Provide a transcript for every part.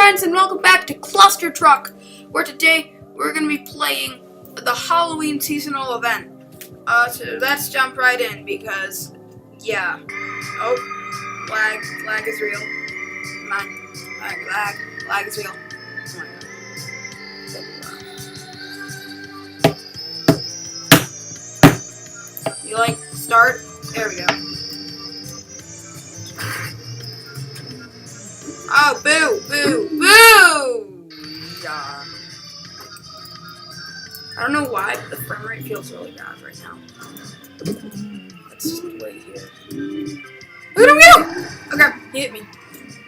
friends, and welcome back to Cluster Truck, where today we're going to be playing the Halloween seasonal event. So let's jump right in because, yeah. Oh, lag is real. Come on, lag is real. Oh my god. You like start? There we go. Oh, boo! Yeah. I don't know why, but the frame rate feels really bad right now. Let's just wait here. Look at him go! Okay, he hit me.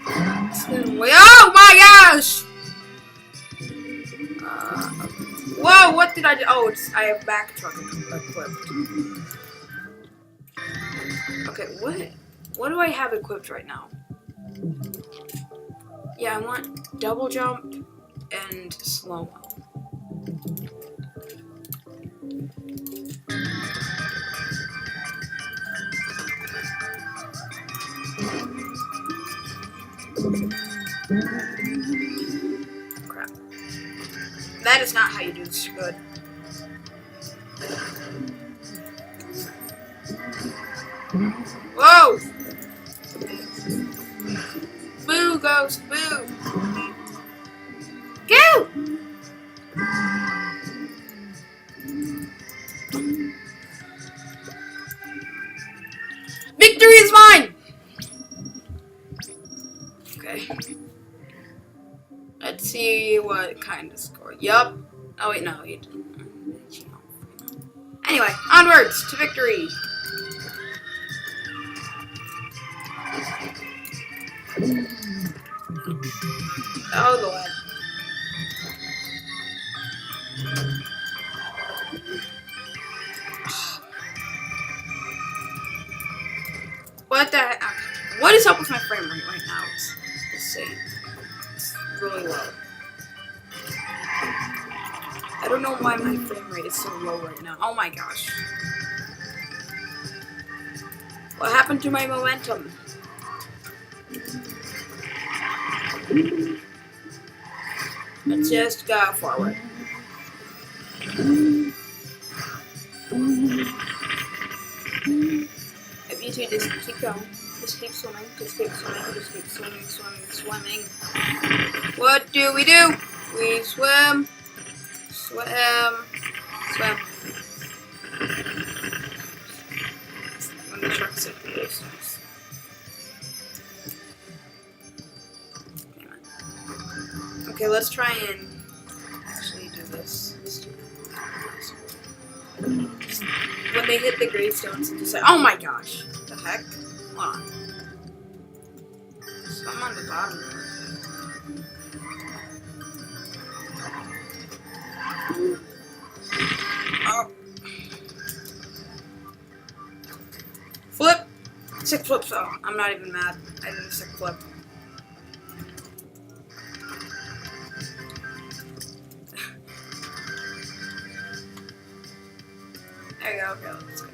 Oh my gosh! Whoa, what did I do? Oh, I have back truck equipped. Okay, what do I have equipped right now? Yeah, I want double jump and slow-mo. Crap. That is not how you do this good. Whoa! Boo, ghost, boo! Go! Victory is mine! Okay. Let's see what kind of score. Yup. Oh wait, no, you didn't. Anyway, onwards to victory. Oh Lord. What the heck? What is up with my frame rate right now? It's insane. It's really low. I don't know why my frame rate is so low right now. Oh my gosh. What happened to my momentum? Let's just go forward. If you two just keep going. Just keep swimming. Just keep swimming. Just keep swimming. What do? We swim. Swim. When the truck's at the distance. Okay, let's try and actually do this. When they hit the gravestones and decide, oh my gosh, what the heck? Hold on. So I'm on the bottom there. Oh. Flip! 6 flips. Oh, I'm not even mad. I did a 6 flip. There you go. Okay, let's go.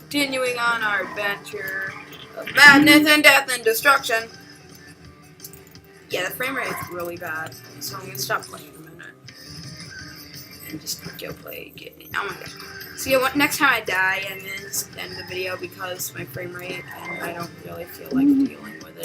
Continuing on our adventure of madness and death and destruction. Yeah, the frame rate is really bad, so I'm gonna stop playing in a minute and just go play. Oh my gosh! See, next time I die, I'm gonna just end the video because my frame rate and I don't really feel like dealing with